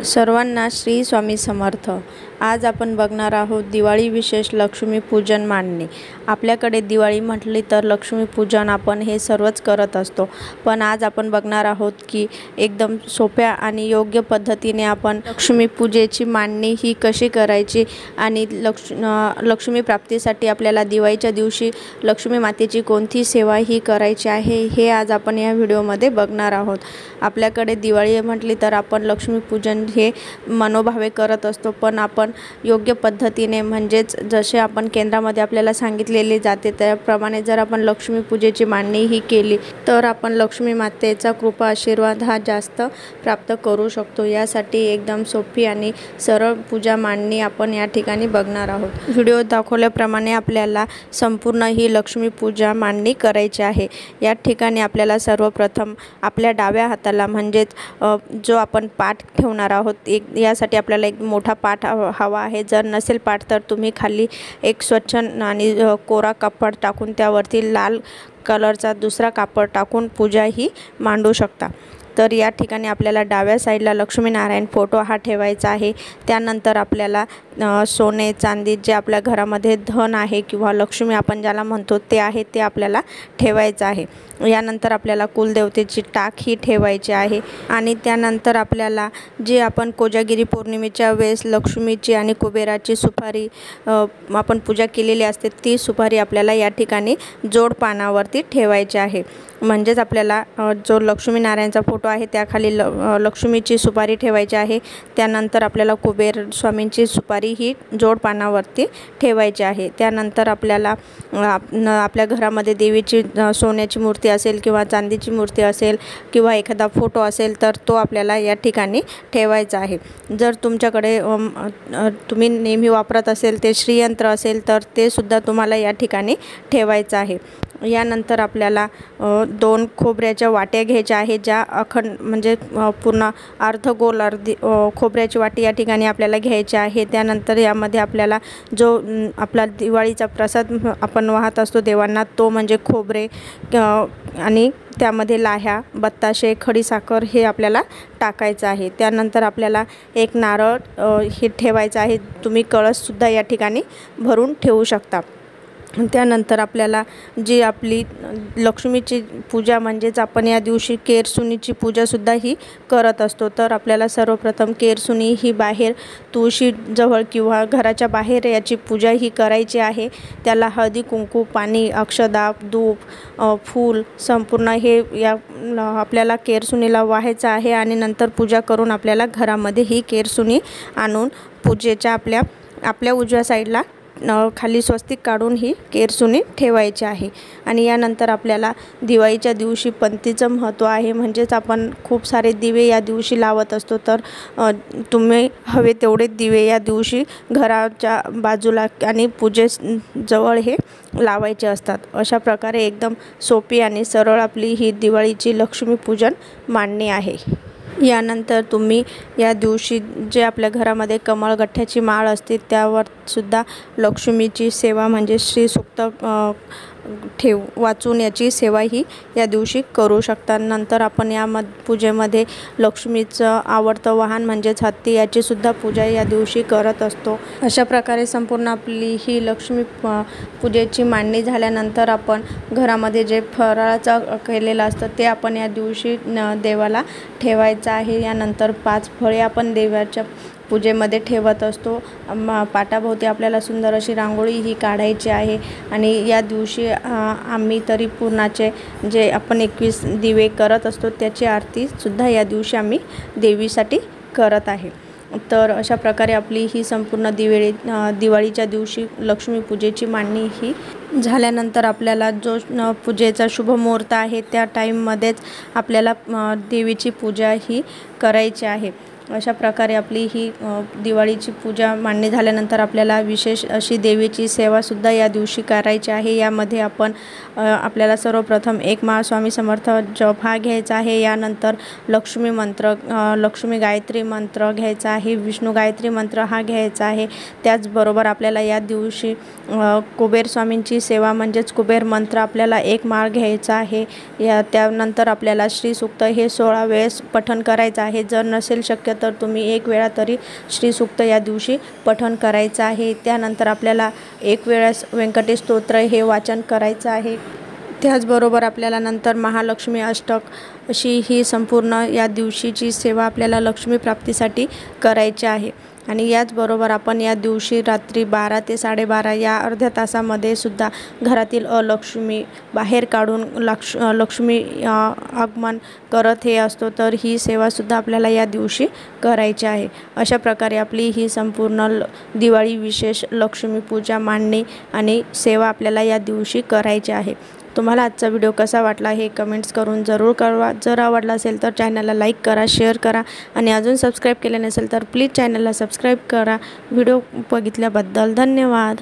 सर्वांना श्री स्वामी समर्थ। आज आपण बघणार आहोत दिवाळी विशेष लक्ष्मीपूजन मांडणी। आपल्याकडे दिवाळी म्हटली तर लक्ष्मीपूजन आपण हे सर्वच करत असतो, पण आज आपण बघणार आहोत की एकदम सोप्या आणि योग्य पद्धतीने आपण लक्ष्मीपूजेची मांडणी ही कशी करायची आणि लक्ष्मी प्राप्तीसाठी आपल्याला दिवाळीच्या दिवशी लक्ष्मी मातेची कोणती सेवा ही करायची आहे हे आज आपण या व्हिडिओमध्ये बघणार आहोत। आपल्याकडे दिवाळी म्हटली तर आपण लक्ष्मीपूजन हे मनोभावे करत असतो, पण आपण योग्य पद्धतीने म्हणजेच जसे आपण केंद्रामध्ये आपल्याला सांगितलेले जाते त्याप्रमाणे जर आपण लक्ष्मीपूजेची मांडणी ही केली तर आपण लक्ष्मी मातेचा कृपा आशीर्वाद हा जास्त प्राप्त करू शकतो। यासाठी एकदम सोपी आणि सरळ पूजा मांडणी आपण या ठिकाणी बघणार आहोत। व्हिडिओ दाखवल्याप्रमाणे आपल्याला संपूर्ण ही लक्ष्मी पूजा मांडणी करायची आहे। या ठिकाणी आपल्याला सर्वप्रथम आपल्या डाव्या हाताला म्हणजेच जो आपण पाट ठेवणार आहोत यासाठी आपल्याला एक मोठा पाट हवा आहे। जर नसेल पाट तर तुम्ही खाली एक स्वच्छ आणि कोरा कापड टाकून त्यावरती लाल कलरचा दुसरा कापड टाकून पूजा ही मांडू शकता। तर या ठिकाणी आपल्याला डाव्या साईडला लक्ष्मीनारायण फोटो हा ठेवायचा आहे। त्यानंतर आपल्याला सोने चांदी जे आपल्या घरामध्ये धन आहे किंवा लक्ष्मी आपण ज्याला म्हणतो ते आहे ते आपल्याला ठेवायचं आहे। यानंतर आपल्याला कुलदेवतेची टाक ही ठेवायची आहे आणि त्यानंतर आपल्याला जे आपण कोजागिरी पौर्णिमेच्या वेळेस लक्ष्मीची आणि कुबेराची सुपारी आपण पूजा केलेली असते ती सुपारी आपल्याला या ठिकाणी जोड पानावरती ठेवायची आहे। म्हणजेच आपल्याला जो लक्ष्मीनारायणचा फोटो आहे त्याखाली लक्ष्मीची सुपारी ठेवायची आहे। त्यानंतर आपल्याला कुबेर स्वामींची सुपारी ही जोड पानावरती ठेवायची आहे। त्यानंतर आपल्याला आपल्या घरामध्ये देवीची सोन्याची मूर्ती असेल किंवा चांदीची मूर्ती असेल किंवा एखादा फोटो असेल तर तो आपल्याला या ठिकाणी ठेवायचा आहे। जर तुमच्याकडे तुम्ही नेहमी वापरत असेल ते श्रीयंत्र असेल तर ते सुद्धा तुम्हाला या ठिकाणी ठेवायचं आहे। यानंतर आपल्याला 2 खोबऱ्याच्या वाट्या घ्यायच्या आहेत ज्या अखंड म्हणजे पूर्ण अर्धगोल अर्धी खोबऱ्याची वाटी या ठिकाणी आपल्याला घ्यायची आहे। त्यानंतर यामध्ये आपल्याला जो आपला दिवाळीचा प्रसाद आपण वाहत असतो देवांना तो म्हणजे खोबरे आणि त्यामध्ये लाह्या बत्ताशे खडीसाखर हे आपल्याला टाकायचं आहे। त्यानंतर आपल्याला एक नारळ हे ठेवायचं आहे। तुम्ही कळससुद्धा या ठिकाणी भरून ठेवू शकता। त्यानंतर आपल्याला जी आपली लक्ष्मीची पूजा म्हणजेच आपण या दिवशी केरसुनीची पूजासुद्धा ही करत असतो। तर आपल्याला सर्वप्रथम केरसुनी ही बाहेर तुळशीजवळ किंवा घराच्या बाहेर याची पूजा ही करायची आहे। त्याला हळदी कुंकू पाणी अक्षदा धूप फूल संपूर्ण हे या आपल्याला केरसुनीला वाहायचं आहे आणि नंतर पूजा करून आपल्याला घरामध्ये ही केरसुनी आणून पूजेच्या आपल्या उजव्या साईडला खाली स्वस्तिक काढून ही केरसुनी ठेवायची आहे। आणि यानंतर आपल्याला दिवाळीच्या दिवशी पंतीचं महत्त्व आहे, म्हणजेच आपण खूप सारे दिवे या दिवशी लावत असतो। तर तुम्ही हवे तेवढे दिवे या दिवशी घराच्या बाजूला आणि पूजेजवळ हे लावायचे असतात। अशा प्रकारे एकदम सोपी आणि सरळ आपली ही दिवाळीची लक्ष्मीपूजन मांडणी आहे। यानंतर तुम्ही या दिवशी जे आपल्या घरामध्ये कमळगठ्ठ्याची माळ असते त्यावर सुद्धा लक्ष्मीची सेवा म्हणजे श्री सूक्त वाचून याची सेवा ही या दिवशी करू शकता। नंतर आपण या पूजेमध्ये लक्ष्मीचं आवडतं वाहन म्हणजेच हत्ती याची सुद्धा पूजा या दिवशी करत असतो। अशा प्रकारे संपूर्ण आपली ही लक्ष्मी पूजेची मांडणी झाल्यानंतर आपण घरामध्ये जे फराळाचं केलेलं असतं ते आपण या दिवशी देवाला ठेवायचं आहे। यानंतर 5 फळे आपण देवाच्या पूजेमध्ये ठेवत असतो। पाटाभोवती आपल्याला सुंदर अशी रांगोळी ही काढायची आहे आणि या दिवशी आम्ही तरी पूर्णाचे जे आपण 21 दिवे करत असतो त्याची आरतीसुद्धा या दिवशी आम्ही देवीसाठी करत आहे। तर अशा प्रकारे आपली ही संपूर्ण दिवाळीच्या दिवशी लक्ष्मीपूजेची मांडणी ही झाल्यानंतर आपल्याला जो पूजेचा शुभ मुहूर्त आहे त्या टाईममध्येच आपल्याला देवीची पूजा ही करायची आहे। अशा प्रकारे आपली ही दिवाळीची पूजा मांडणी झाल्यानंतर आपल्याला विशेष अशी देवीची सेवासुद्धा या दिवशी करायची आहे। यामध्ये आपण आपल्याला सर्वप्रथम एक माळ स्वामी समर्थ जप हा घ्यायचा आहे। यानंतर लक्ष्मी मंत्र लक्ष्मी गायत्री मंत्र घ्यायचा आहे, विष्णू गायत्री मंत्र हा घ्यायचा आहे। त्याचबरोबर आपल्याला या दिवशी कुबेर स्वामींची सेवा म्हणजेच कुबेर मंत्र आपल्याला 1 माळ घ्यायचा आहे। त्यानंतर आपल्याला श्री सूक्त हे 16 वेळेस पठण करायचं आहे। जर नसेल शक्य तर तुम्ही 1 वेळा तरी श्री सूक्त या दिवशी पठण करायचं आहे। त्यानंतर आपल्याला 1 वेळेस व्यंकटेश स्तोत्र हे वाचन करायचं आहे। त्याचबरोबर आपल्याला नंतर महालक्ष्मी अष्टक अशी ही संपूर्ण या दिवशीची सेवा आपल्याला लक्ष्मी प्राप्तीसाठी करायची आहे। आणि याचबरोबर आपण या दिवशी रात्री 12 ते 12:30 या अर्ध्या तासामध्ये सुद्धा घरातील अलक्ष्मी बाहेर काढून लक्ष्मी आगमन करत हे असतो। तर ही सेवासुद्धा आपल्याला या दिवशी करायची आहे। अशा प्रकारे आपली ही संपूर्ण दिवाळी विशेष लक्ष्मी पूजा मांडणी आणि सेवा आपल्याला या दिवशी करायची आहे। तुम्हाला आजचा व्हिडिओ कसा वाटला हे कमेंट्स करून जरूर कळवा। जर आवडला असेल तर चॅनलला लाईक करा, शेअर करा आणि अजून सबस्क्राईब केले नसेल तर प्लीज चॅनलला सबस्क्राईब करा। व्हिडिओ बघितल्याबद्दल धन्यवाद।